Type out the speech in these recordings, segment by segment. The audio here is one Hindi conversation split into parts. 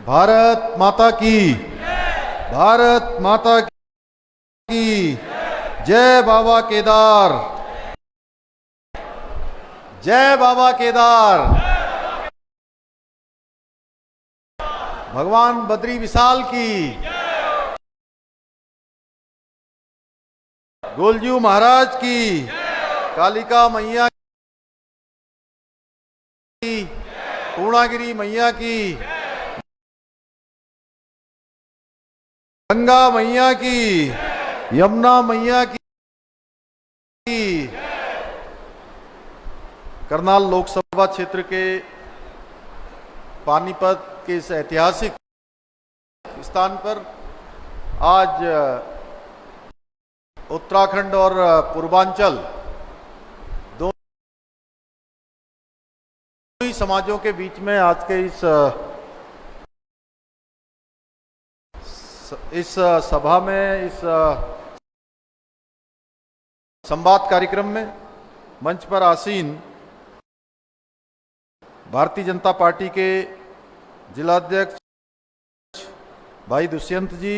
भारत माता की, भारत माता की जय। बाबा केदार, जय बाबा केदार। भगवान बद्री विशाल की, गोलजू महाराज की, कालिका मैया की, पूर्णागिरी मैया की, गंगा मैया की, यमुना मैया की। करनाल लोकसभा क्षेत्र के पानीपत के इस ऐतिहासिक स्थान पर आज उत्तराखंड और पूर्वांचल दोनों ही समाजों के बीच में आज के इस सभा में, इस संवाद कार्यक्रम में मंच पर आसीन भारतीय जनता पार्टी के जिलाध्यक्ष भाई दुष्यंत जी,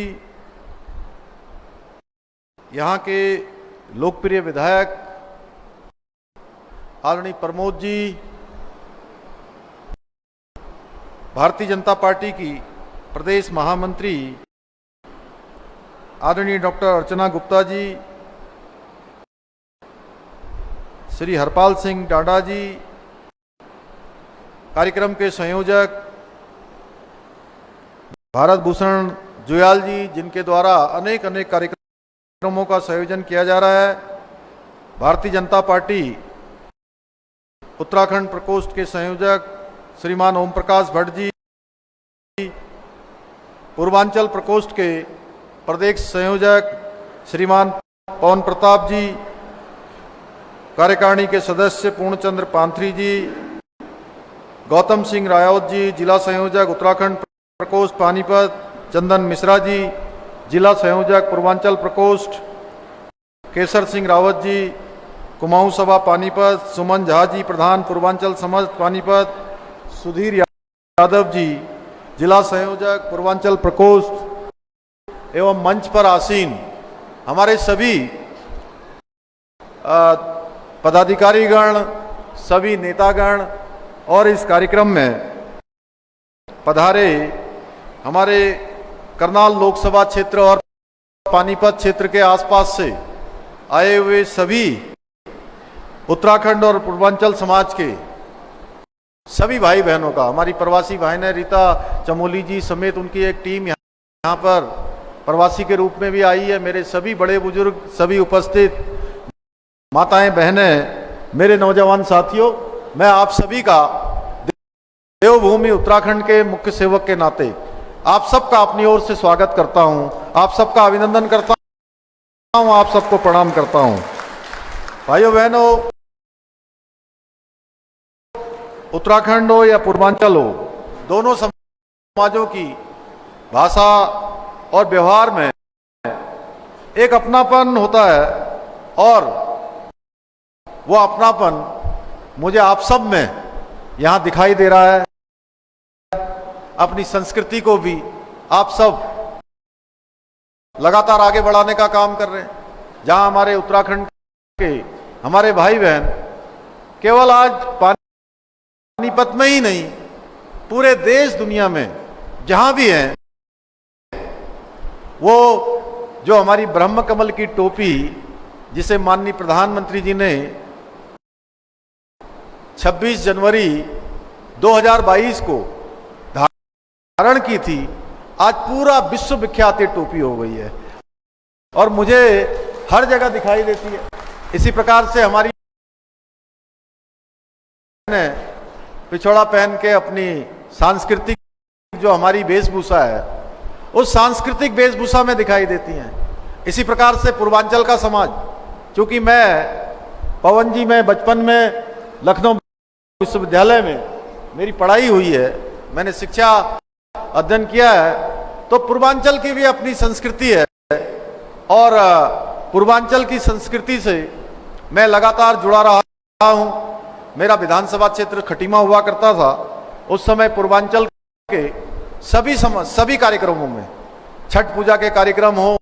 यहाँ के लोकप्रिय विधायक आदरणीय प्रमोद जी, भारतीय जनता पार्टी की प्रदेश महामंत्री आदरणीय डॉक्टर अर्चना गुप्ता जी, श्री हरपाल सिंह डाडा जी, कार्यक्रम के संयोजक भारत भूषण जुयाल जी, जिनके द्वारा अनेक कार्यक्रमों का संयोजन किया जा रहा है, भारतीय जनता पार्टी उत्तराखंड प्रकोष्ठ के संयोजक श्रीमान ओम प्रकाश भट्ट जी, पूर्वांचल प्रकोष्ठ के प्रदेश संयोजक श्रीमान पवन प्रताप जी, कार्यकारिणी के सदस्य पूर्णचंद्र पांथरी जी, गौतम सिंह रायौत जी, जिला संयोजक उत्तराखंड प्रकोष्ठ पानीपत चंदन मिश्रा जी, जिला संयोजक पूर्वांचल प्रकोष्ठ केसर सिंह रावत जी, कुमाऊं सभा पानीपत सुमन झा जी, प्रधान पूर्वांचल समाज पानीपत सुधीर यादव जी, जिला संयोजक पूर्वांचल प्रकोष्ठ एवं मंच पर आसीन हमारे सभी पदाधिकारीगण, सभी नेतागण और इस कार्यक्रम में पधारे हमारे करनाल लोकसभा क्षेत्र और पानीपत क्षेत्र के आसपास से आए हुए सभी उत्तराखंड और पूर्वांचल समाज के सभी भाई बहनों का, हमारी प्रवासी बहन है रीता चमोली जी समेत उनकी एक टीम यहाँ पर प्रवासी के रूप में भी आई है, मेरे सभी बड़े बुजुर्ग, सभी उपस्थित माताएं बहनें, मेरे नौजवान साथियों, मैं आप सभी का देवभूमि उत्तराखंड के मुख्य सेवक के नाते आप सबका अपनी ओर से स्वागत करता हूं, आप सबका अभिनंदन करता हूं, आप सबको प्रणाम करता हूं। भाइयों बहनों, उत्तराखंड हो या पूर्वांचल हो, दोनों समाजों की भाषा और व्यवहार में एक अपनापन होता है और वो अपनापन मुझे आप सब में यहां दिखाई दे रहा है। अपनी संस्कृति को भी आप सब लगातार आगे बढ़ाने का काम कर रहे हैं। जहां हमारे उत्तराखंड के हमारे भाई बहन केवल आज पानीपत में ही नहीं, पूरे देश दुनिया में जहां भी हैं, वो जो हमारी ब्रह्म कमल की टोपी जिसे माननीय प्रधानमंत्री जी ने 26 जनवरी 2022 को धारण की थी, आज पूरा विश्व विख्यात ये टोपी हो गई है और मुझे हर जगह दिखाई देती है। इसी प्रकार से हमारी ने पिछोड़ा पहन के अपनी सांस्कृतिक जो हमारी वेशभूषा है उस सांस्कृतिक वेशभूषा में दिखाई देती हैं। इसी प्रकार से पूर्वांचल का समाज, चूंकि मैं पवन जी में बचपन में लखनऊ विश्वविद्यालय में मेरी पढ़ाई हुई है, मैंने शिक्षा अध्ययन किया है, तो पूर्वांचल की भी अपनी संस्कृति है और पूर्वांचल की संस्कृति से मैं लगातार जुड़ा रहा हूं। मेरा विधानसभा क्षेत्र खटीमा हुआ करता था, उस समय पूर्वांचल के सभी कार्यक्रमों में, छठ पूजा के कार्यक्रम हो,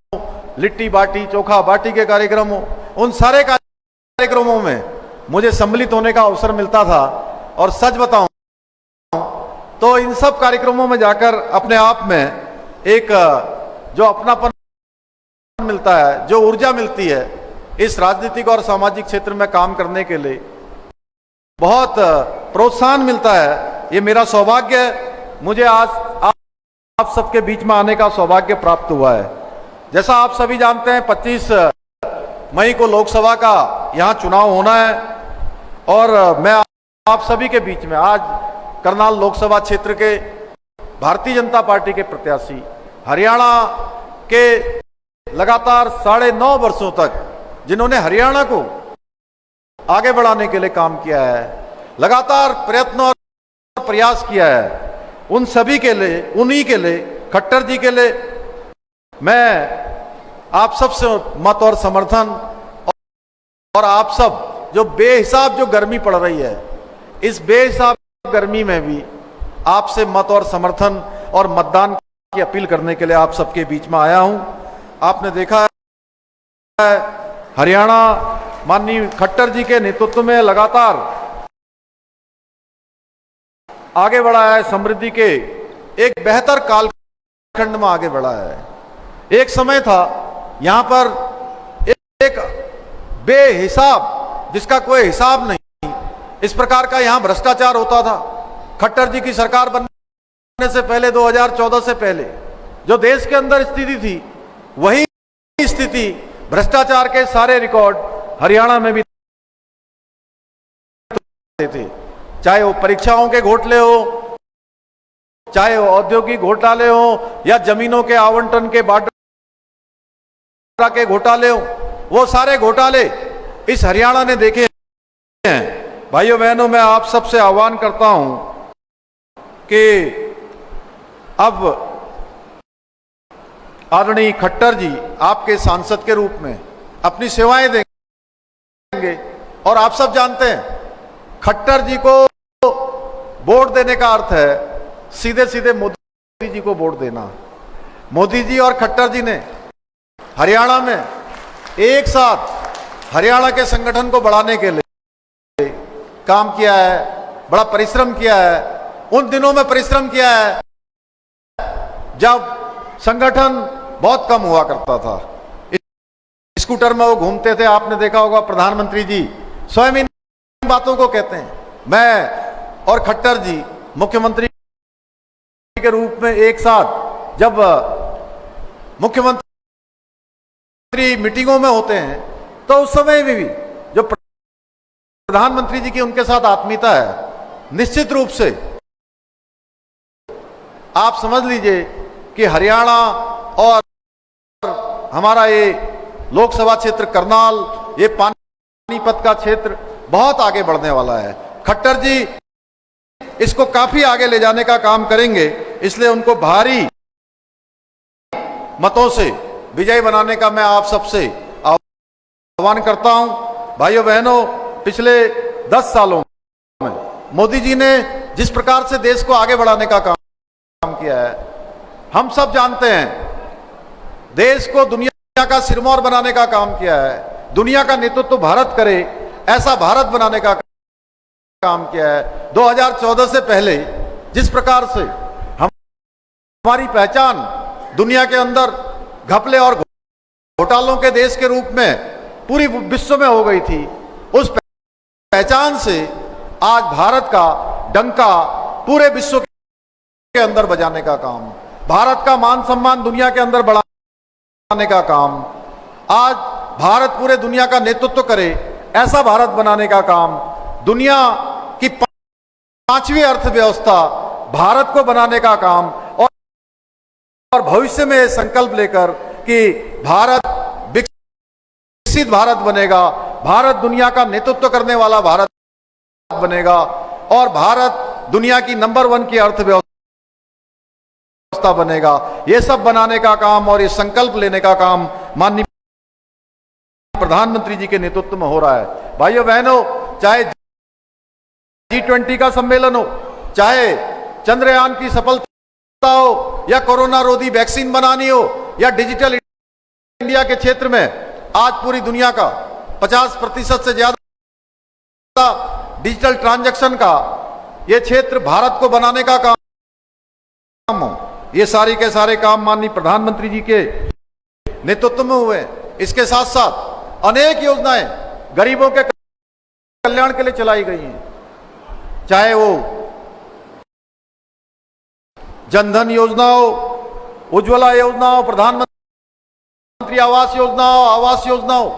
लिट्टी बाटी चोखा बाटी के कार्यक्रम हो, उन सारे कार्यक्रमों में मुझे सम्मिलित होने का अवसर मिलता था। और सच बताऊं तो इन सब कार्यक्रमों में जाकर अपने आप में एक जो अपनापन मिलता है, जो ऊर्जा मिलती है, इस राजनीतिक और सामाजिक क्षेत्र में काम करने के लिए बहुत प्रोत्साहन मिलता है। ये मेरा सौभाग्य है, मुझे आज आप सबके बीच में आने का सौभाग्य प्राप्त हुआ है। जैसा आप सभी जानते हैं 25 मई को लोकसभा का यहाँ चुनाव होना है और मैं आप सभी के बीच में आज करनाल लोकसभा क्षेत्र के भारतीय जनता पार्टी के प्रत्याशी, हरियाणा के लगातार 9.5 वर्षों तक जिन्होंने हरियाणा को आगे बढ़ाने के लिए काम किया है, लगातार प्रयत्न और प्रयास किया है, उन सभी के लिए, उन्हीं के लिए, खट्टर जी के लिए मैं आप सबसे मत और समर्थन, और आप सब जो बेहिसाब जो गर्मी पड़ रही है, इस बेहिसाब गर्मी में भी आपसे मत और समर्थन और मतदान की अपील करने के लिए आप सबके बीच में आया हूं। आपने देखा है हरियाणा माननीय खट्टर जी के नेतृत्व में लगातार आगे बढ़ा है, समृद्धि के एक बेहतर कालखंड में आगे बढ़ा है। एक समय था यहां पर एक बेहिसाब, जिसका कोई हिसाब नहीं, इस प्रकार का यहां भ्रष्टाचार होता था। खट्टर जी की सरकार बनने से पहले 2014 से पहले जो देश के अंदर स्थिति थी, वही स्थिति, भ्रष्टाचार के सारे रिकॉर्ड हरियाणा में भी थे। चाहे वो परीक्षाओं के घोटाले हो, चाहे वो औद्योगिक घोटाले हो, या जमीनों के आवंटन के बांटा के घोटाले हो, वो सारे घोटाले इस हरियाणा ने देखे हैं। भाइयों बहनों, मैं आप सबसे आह्वान करता हूं कि अब आदरणीय खट्टर जी आपके सांसद के रूप में अपनी सेवाएं देंगे, और आप सब जानते हैं खट्टर जी को वोट देने का अर्थ है सीधे सीधे मोदी जी को वोट देना। मोदी जी और खट्टर जी ने हरियाणा में एक साथ हरियाणा के संगठन को बढ़ाने के लिए काम किया है, बड़ा परिश्रम किया है। उन दिनों में परिश्रम किया है जब संगठन बहुत कम हुआ करता था, स्कूटर में वो घूमते थे। आपने देखा होगा प्रधानमंत्री जी स्वयं इन बातों को कहते हैं। मैं और खट्टर जी मुख्यमंत्री के रूप में एक साथ जब मुख्यमंत्री मीटिंगों में होते हैं, तो उस समय भी जो प्रधानमंत्री जी की उनके साथ आत्मीयता है, निश्चित रूप से आप समझ लीजिए कि हरियाणा और हमारा ये लोकसभा क्षेत्र करनाल, ये पानीपत का क्षेत्र बहुत आगे बढ़ने वाला है। खट्टर जी इसको काफी आगे ले जाने का काम करेंगे, इसलिए उनको भारी मतों से विजयी बनाने का मैं आप सबसे आह्वान करता हूं। भाइयों बहनों, पिछले 10 सालों में मोदी जी ने जिस प्रकार से देश को आगे बढ़ाने का काम किया है, हम सब जानते हैं। देश को दुनिया का सिरमौर बनाने का काम किया है, दुनिया का नेतृत्व भारत करे ऐसा भारत बनाने का काम किया है। 2014 से पहले जिस प्रकार से हमारी पहचान दुनिया के अंदर घपले और घोटालों के देश के रूप में पूरी विश्व में हो गई थी, उस पहचान से आज भारत का डंका पूरे विश्व के अंदर बजाने का काम, भारत का मान सम्मान दुनिया के अंदर बढ़ाने का काम, आज भारत पूरे दुनिया का नेतृत्व करे ऐसा भारत बनाने का काम, दुनिया की 5वीं अर्थव्यवस्था भारत को बनाने का काम, और भविष्य में संकल्प लेकर कि भारत विकसित भारत बनेगा, भारत दुनिया का नेतृत्व करने वाला भारत बनेगा, और भारत दुनिया की नंबर 1 की अर्थव्यवस्था बनेगा। ये सब बनाने का काम और ये संकल्प लेने का काम माननीय प्रधानमंत्री जी के नेतृत्व में हो रहा है। भाइयों बहनों, चाहे G20 का सम्मेलन हो, चाहे चंद्रयान की सफलता हो या कोरोना रोधी वैक्सीन बनानी हो या डिजिटल इंडिया के क्षेत्र में आज पूरी दुनिया का 50% से ज्यादा डिजिटल ट्रांजैक्शन का ये क्षेत्र भारत को बनाने का काम हो, ये सारे के सारे काम माननीय प्रधानमंत्री जी के नेतृत्व में हुए। इसके साथ साथ अनेक योजनाएं गरीबों के कल्याण के लिए चलाई गई हैं, चाहे वो जनधन योजना हो, उज्ज्वला योजना हो, प्रधानमंत्री आवास योजना हो, आवास योजना हो।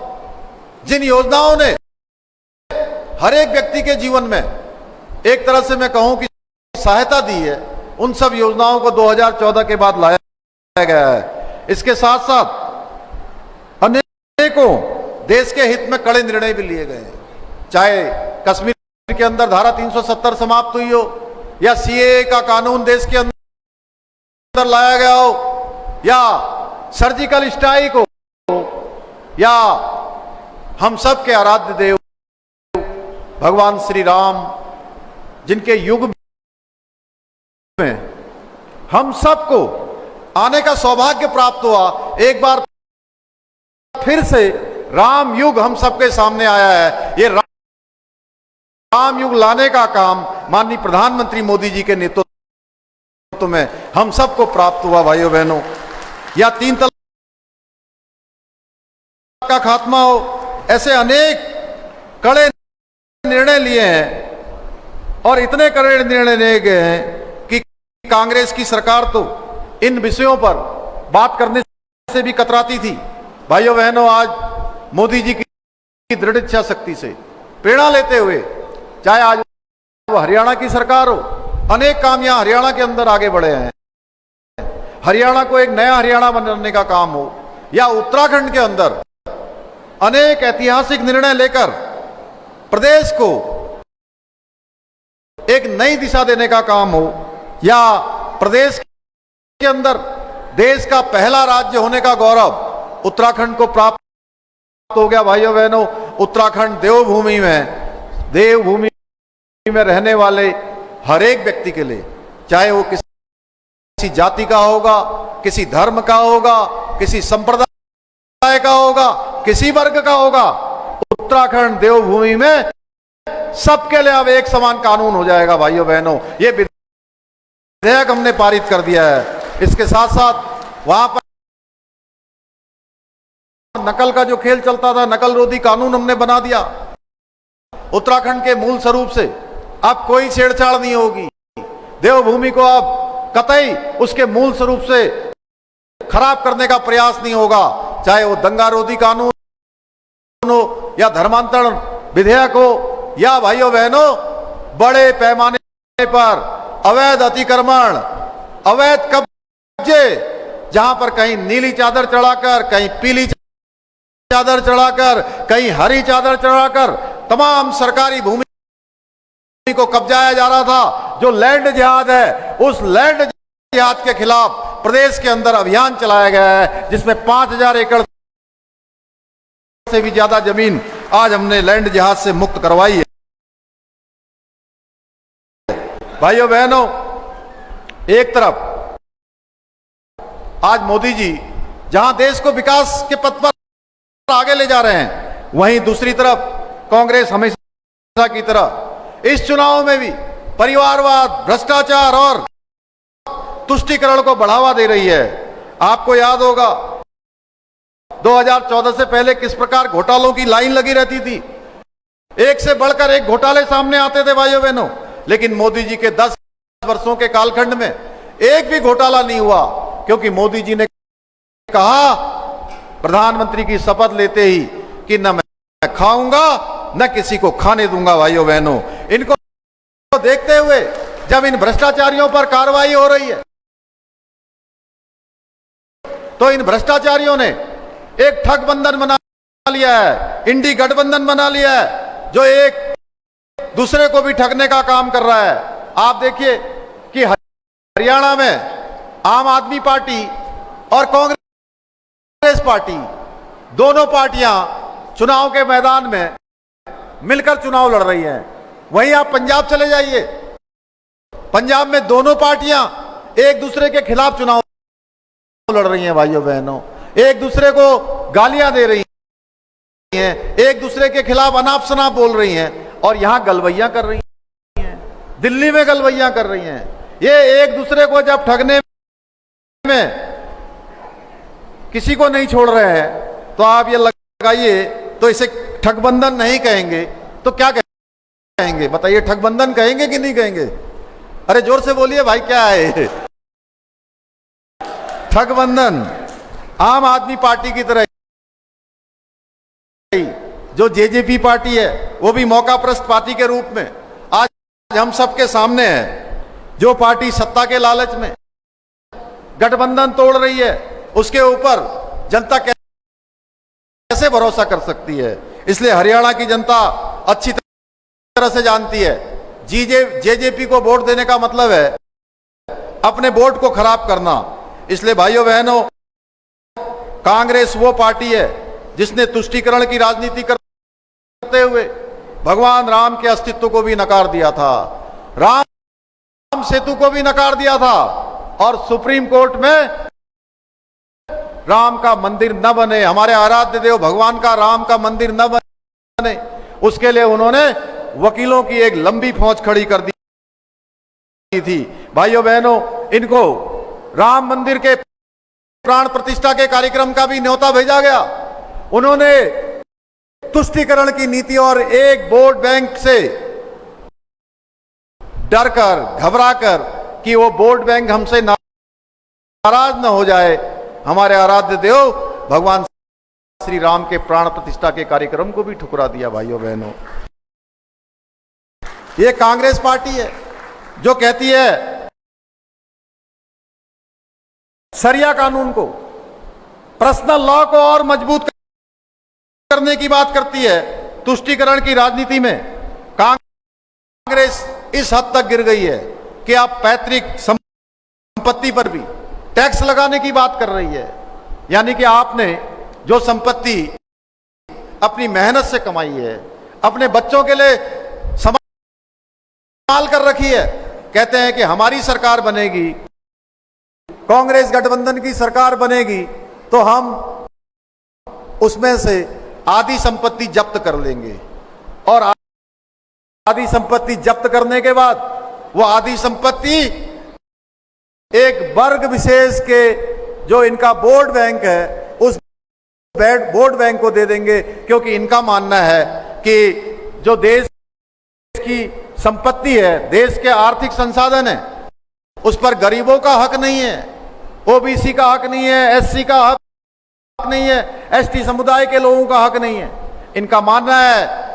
जिन योजनाओं ने हर एक व्यक्ति के जीवन में एक तरह से मैं कहूं कि सहायता दी है, उन सब योजनाओं को 2014 के बाद लाया गया है। इसके साथ साथ अनेकों देश के हित में कड़े निर्णय भी लिए गए हैं, चाहे कश्मीर के अंदर धारा 370 समाप्त हुई हो या सीएए का कानून देश के अंदर लाया गया हो या सर्जिकल स्ट्राइक हो या हम सब के आराध्य देव भगवान श्री राम, जिनके युग में हम सबको आने का सौभाग्य प्राप्त हुआ। एक बार फिर से राम युग हम सबके सामने आया है। ये राम युग लाने का काम माननीय प्रधानमंत्री मोदी जी के नेतृत्व में हम सबको प्राप्त हुआ। भाइयों बहनों, या 3 तलाक का खात्मा हो, ऐसे अनेक कड़े निर्णय लिए हैं और इतने कड़े निर्णय लिए गए हैं कि कांग्रेस की सरकार तो इन विषयों पर बात करने से भी कतराती थी। भाइयों बहनों, आज मोदी जी की दृढ़ इच्छा शक्ति से प्रेरणा लेते हुए, चाहे आज वो हरियाणा की सरकार हो, अनेक काम यहां हरियाणा के अंदर आगे बढ़े हैं। हरियाणा को एक नया हरियाणा बनाने का काम हो या उत्तराखंड के अंदर अनेक ऐतिहासिक निर्णय लेकर प्रदेश को एक नई दिशा देने का काम हो या प्रदेश के अंदर देश का पहला राज्य होने का गौरव उत्तराखंड को प्राप्त हो गया। भाइयों बहनों, उत्तराखंड देवभूमि में रहने वाले हर एक व्यक्ति के लिए, चाहे वो किसी जाति का होगा, किसी धर्म का होगा, किसी संप्रदाय का होगा, किसी वर्ग का होगा, उत्तराखंड देवभूमि में सबके लिए अब एक समान कानून हो जाएगा। भाइयों बहनों, ये विधेयक हमने पारित कर दिया है। इसके साथ साथ वहां पर नकल का जो खेल चलता था, नकल रोधी कानून हमने बना दिया। उत्तराखंड के मूल स्वरूप से अब कोई छेड़छाड़ नहीं होगी। देवभूमि को अब कतई उसके मूल स्वरूप से खराब करने का प्रयास नहीं होगा, चाहे वो दंगा रोधी कानून हो या धर्मांतरण विधेयक हो या भाइयों बहनों बड़े पैमाने पर अवैध अतिक्रमण, अवैध कब्जे, जहां पर कहीं नीली चादर चढ़ाकर, कहीं पीली चादर चढ़ाकर, कहीं हरी चादर चढ़ाकर तमाम सरकारी भूमि को कब्जाया जा रहा था। जो लैंड जिहाद है, उस लैंड जिहाद के खिलाफ प्रदेश के अंदर अभियान चलाया गया है, जिसमें 5000 एकड़ से भी ज्यादा जमीन आज हमने लैंड जिहाद से मुक्त करवाई है। भाइयों बहनों, एक तरफ आज मोदी जी जहां देश को विकास के पथ पर आगे ले जा रहे हैं, वहीं दूसरी तरफ कांग्रेस हमेशा की तरह इस चुनाव में भी परिवारवाद, भ्रष्टाचार और तुष्टीकरण को बढ़ावा दे रही है। आपको याद होगा 2014 से पहले किस प्रकार घोटालों की लाइन लगी रहती थी, एक से बढ़कर एक घोटाले सामने आते थे भाइयों बहनों, लेकिन मोदी जी के 10 वर्षों के कालखंड में एक भी घोटाला नहीं हुआ, क्योंकि मोदी जी ने कहा प्रधानमंत्री की शपथ लेते ही कि न मैं खाऊंगा न किसी को खाने दूंगा। भाइयों बहनों, इनको देखते हुए जब इन भ्रष्टाचारियों पर कार्रवाई हो रही है, तो इन भ्रष्टाचारियों ने एक ठग बंधन बना लिया है, इंडी गठबंधन बना लिया है, जो एक दूसरे को भी ठगने का काम कर रहा है। आप देखिए कि हरियाणा में आम आदमी पार्टी और कांग्रेस पार्टी, दोनों पार्टियां चुनाव के मैदान में मिलकर चुनाव लड़ रही हैं। वहीं आप पंजाब चले जाइए, पंजाब में दोनों पार्टियां एक दूसरे के खिलाफ चुनाव लड़ रही हैं भाइयों बहनों, एक दूसरे को गालियां दे रही हैं, एक दूसरे के खिलाफ अनाप शनाप बोल रही हैं और यहां गलवैया कर रही हैं, दिल्ली में गलवैया कर रही हैं। ये एक दूसरे को जब ठगने में किसी को नहीं छोड़ रहे हैं तो आप ये लगाइए, तो इसे ठगबंधन नहीं कहेंगे तो क्या कहेंगे बताइए? ठगबंधन कहेंगे कि नहीं कहेंगे? अरे जोर से बोलिए भाई, क्या है ठगबंधन? आम आदमी पार्टी की तरह जो जेजेपी पार्टी है वो भी मौकाप्रस्त पार्टी के रूप में आज हम सबके सामने है। जो पार्टी सत्ता के लालच में गठबंधन तोड़ रही है, उसके ऊपर जनता कैसे भरोसा कर सकती है? इसलिए हरियाणा की जनता अच्छी तरह से जानती है, जेजेपी को वोट देने का मतलब है अपने वोट को खराब करना। इसलिए भाइयों बहनों, कांग्रेस वो पार्टी है जिसने तुष्टीकरण की राजनीति करते हुए भगवान राम के अस्तित्व को भी नकार दिया था, राम सेतु को भी नकार दिया था और सुप्रीम कोर्ट में राम का मंदिर न बने, हमारे आराध्य देव भगवान का राम का मंदिर न बने, उसके लिए उन्होंने वकीलों की एक लंबी फौज खड़ी कर दी थी। भाइयों बहनों, इनको राम मंदिर के प्राण प्रतिष्ठा के कार्यक्रम का भी न्योता भेजा गया। उन्होंने तुष्टीकरण की नीति और एक वोट बैंक से डरकर, घबराकर कि वो वोट बैंक हमसे नाराज न हो जाए, हमारे आराध्य देव भगवान श्री राम के प्राण प्रतिष्ठा के कार्यक्रम को भी ठुकरा दिया। भाइयों बहनों, ये कांग्रेस पार्टी है जो कहती है शरिया कानून को, पर्सनल लॉ को और मजबूत करने की बात करती है। तुष्टीकरण की राजनीति में कांग्रेस इस हद तक गिर गई है कि आप पैतृक संपत्ति पर भी टैक्स लगाने की बात कर रही है। यानी कि आपने जो संपत्ति अपनी मेहनत से कमाई है, अपने बच्चों के लिए संभाल कर रखी है, कहते हैं कि हमारी सरकार बनेगी, कांग्रेस गठबंधन की सरकार बनेगी तो हम उसमें से आधी संपत्ति जब्त कर लेंगे और आधी संपत्ति जब्त करने के बाद वो आधी संपत्ति एक वर्ग विशेष के जो इनका वोट बैंक है उस वोट बैंक को दे देंगे, क्योंकि इनका मानना है कि जो देश की संपत्ति है, देश के आर्थिक संसाधन है, उस पर गरीबों का हक नहीं है, ओबीसी का हक नहीं है, एससी का हक नहीं है, एसटी समुदाय के लोगों का हक नहीं है। इनका मानना है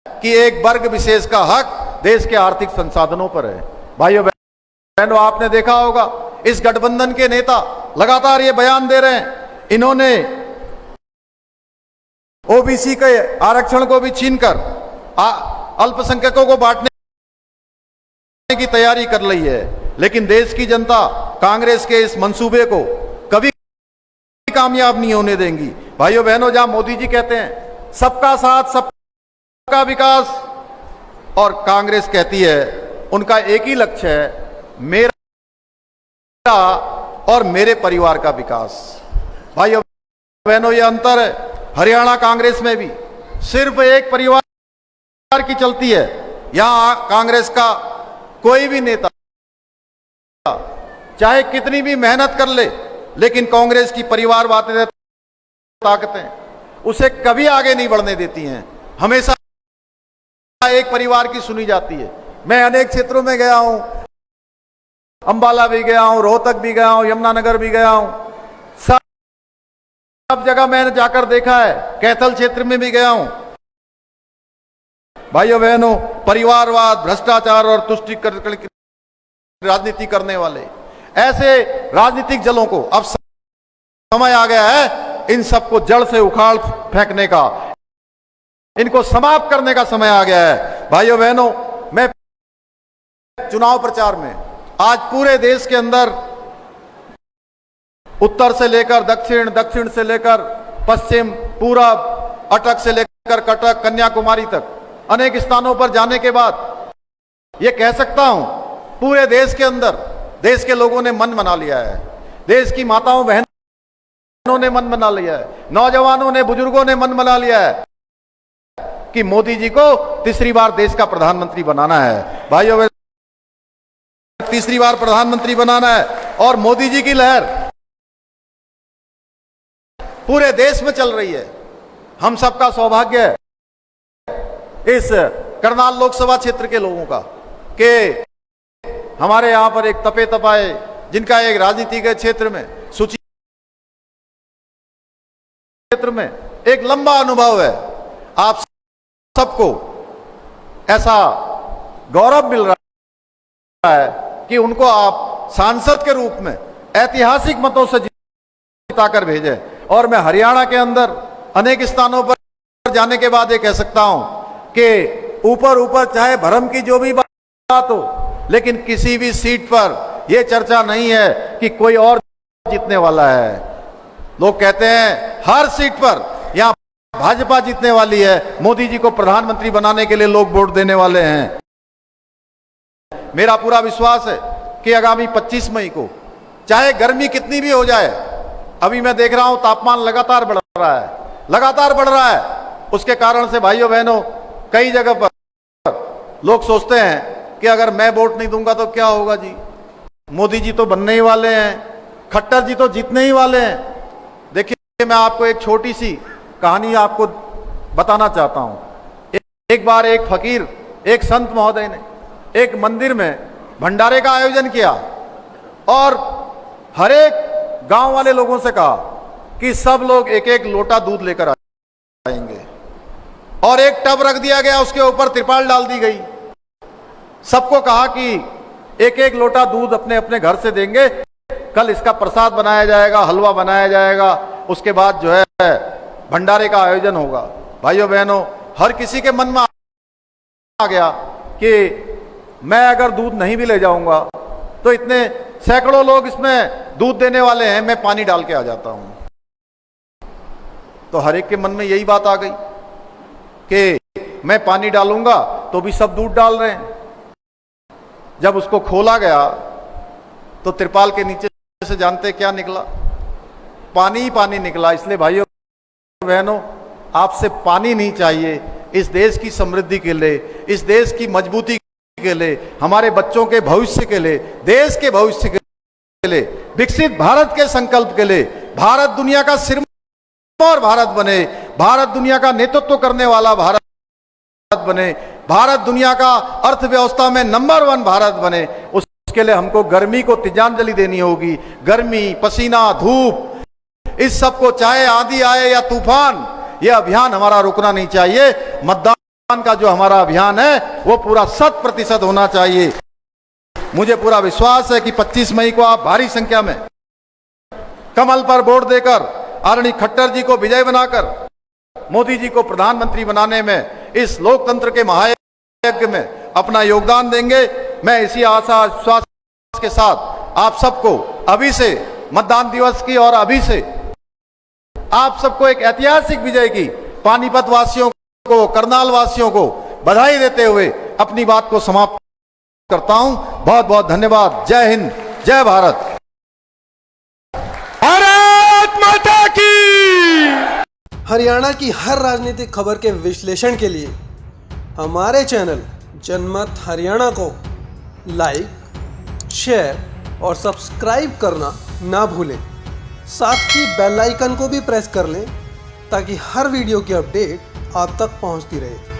कि एक वर्ग विशेष का हक देश के आर्थिक संसाधनों पर है। भाइयों बहनों, आपने देखा होगा इस गठबंधन के नेता लगातार ये बयान दे रहे हैं, इन्होंने ओबीसी के आरक्षण को भी छीनकर अल्पसंख्यकों को बांटने की तैयारी कर ली है। लेकिन देश की जनता कांग्रेस के इस मंसूबे को कभी कामयाब नहीं होने देंगी। भाइयों बहनों, जहां मोदी जी कहते हैं सबका साथ सबका विकास और कांग्रेस कहती है उनका एक ही लक्ष्य है, मेरा और मेरे परिवार का विकास। भाइयों बहनों, ये अंतर है। हरियाणा कांग्रेस में भी सिर्फ एक परिवार की चलती है। यहां कांग्रेस का कोई भी नेता चाहे कितनी भी मेहनत कर ले, लेकिन कांग्रेस की परिवारवादी ताकतें उसे कभी आगे नहीं बढ़ने देती हैं, हमेशा एक परिवार की सुनी जाती है। मैं अनेक क्षेत्रों में गया हूं, अंबाला भी गया हूं, रोहतक भी गया हूं, यमुनानगर भी गया हूं, सब जगह मैंने जाकर देखा है, कैथल क्षेत्र में भी गया हूं। भाइयों बहनों, परिवारवाद, भ्रष्टाचार और तुष्टीकरण की राजनीति करने वाले ऐसे राजनीतिक दलों को अब समय आ गया है इन सबको जड़ से उखाड़ फेंकने का, इनको समाप्त करने का समय आ गया है। भाइयों बहनों, मैं चुनाव प्रचार में आज पूरे देश के अंदर उत्तर से लेकर दक्षिण, दक्षिण से लेकर पश्चिम, पूरब, अटक से लेकर कटक, कन्याकुमारी तक अनेक स्थानों पर जाने के बाद ये कह सकता हूं पूरे देश के अंदर देश के लोगों ने मन बना लिया है, देश की माताओं बहनों ने मन बना लिया है, नौजवानों ने, बुजुर्गों ने मन बना लिया है कि मोदी जी को तीसरी बार देश का प्रधानमंत्री बनाना है। भाइयों, तीसरी बार प्रधानमंत्री बनाना है और मोदी जी की लहर पूरे देश में चल रही है। हम सबका सौभाग्य है इस करनाल लोकसभा क्षेत्र के लोगों का कि हमारे यहां पर एक तपे तपाए, जिनका एक राजनीति के क्षेत्र में, सूची क्षेत्र में एक लंबा अनुभव है, आप सबको ऐसा गौरव मिल रहा है कि उनको आप सांसद के रूप में ऐतिहासिक मतों से जिताकर भेजे। और मैं हरियाणा के अंदर अनेक स्थानों पर जाने के बाद ये कह सकता हूं कि ऊपर ऊपर चाहे भरम की जो भी बात हो, लेकिन किसी भी सीट पर यह चर्चा नहीं है कि कोई और जीतने वाला है। लोग कहते हैं हर सीट पर यहां भाजपा जीतने वाली है, मोदी जी को प्रधानमंत्री बनाने के लिए लोग वोट देने वाले हैं। मेरा पूरा विश्वास है कि आगामी 25 मई को चाहे गर्मी कितनी भी हो जाए, अभी मैं देख रहा हूं तापमान लगातार बढ़ रहा है, उसके कारण से भाइयों बहनों कई जगह पर लोग सोचते हैं कि अगर मैं वोट नहीं दूंगा तो क्या होगा जी, मोदी जी तो बनने ही वाले हैं, खट्टर जी तो जीतने ही वाले हैं। देखिए, मैं आपको एक छोटी सी कहानी आपको बताना चाहता हूं। एक बार एक फकीर, एक संत महोदय ने एक मंदिर में भंडारे का आयोजन किया और हर एक गांव वाले लोगों से कहा कि सब लोग एक एक लोटा दूध लेकर आएंगे और एक टब रख दिया गया, उसके ऊपर तिरपाल डाल दी गई। सबको कहा कि एक एक लोटा दूध अपने अपने घर से देंगे, कल इसका प्रसाद बनाया जाएगा, हलवा बनाया जाएगा, उसके बाद जो है भंडारे का आयोजन होगा। भाइयों बहनों, हर किसी के मन में आ गया कि मैं अगर दूध नहीं भी ले जाऊंगा तो इतने सैकड़ों लोग इसमें दूध देने वाले हैं, मैं पानी डाल के आ जाता हूं। तो हर एक के मन में यही बात आ गई कि मैं पानी डालूंगा तो भी सब दूध डाल रहे हैं। जब उसको खोला गया तो तिरपाल के नीचे से जानते क्या निकला? पानी ही पानी निकला। इसलिए भाइयों बहनों, आपसे पानी नहीं चाहिए इस देश की समृद्धि के लिए, इस देश की मजबूती के लिए, हमारे बच्चों के भविष्य के लिए, देश के भविष्य के लिए, विकसित भारत के संकल्प के लिए, भारत दुनिया का सिरमौर भारत बने, भारत दुनिया का नेतृत्व करने वाला भारत बने, भारत दुनिया का अर्थव्यवस्था में नंबर 1 भारत बने। उसके लिए हमको गर्मी को तिलांजलि देनी होगी। गर्मी, पसीना, धूप, इस सब को चाहे आंधी आए या तूफान, यह अभियान हमारा रुकना नहीं चाहिए। मतदान का जो हमारा अभियान है वो पूरा 100% होना चाहिए। मुझे पूरा विश्वास है कि 25 मई को आप भारी संख्या में कमल पर वोट देकर आदरणीय खट्टर जी को विजय बनाकर मोदी जी को प्रधानमंत्री बनाने में, इस लोकतंत्र के महायज्ञ में अपना योगदान देंगे। मैं इसी आशा विश्वास के साथ आप सबको अभी से मतदान दिवस की और अभी से आप सबको एक ऐतिहासिक विजय की, पानीपत वासियों को, करनाल वासियों को बधाई देते हुए अपनी बात को समाप्त करता हूं। बहुत बहुत धन्यवाद। जय हिंद, जय भारत। भारत माता की। हरियाणा की हर राजनीतिक खबर के विश्लेषण के लिए हमारे चैनल जनमत हरियाणा को लाइक, शेयर और सब्सक्राइब करना ना भूलें। साथ ही बेल आइकन को भी प्रेस कर लें ताकि हर वीडियो की अपडेट आप तक पहुंचती रहे।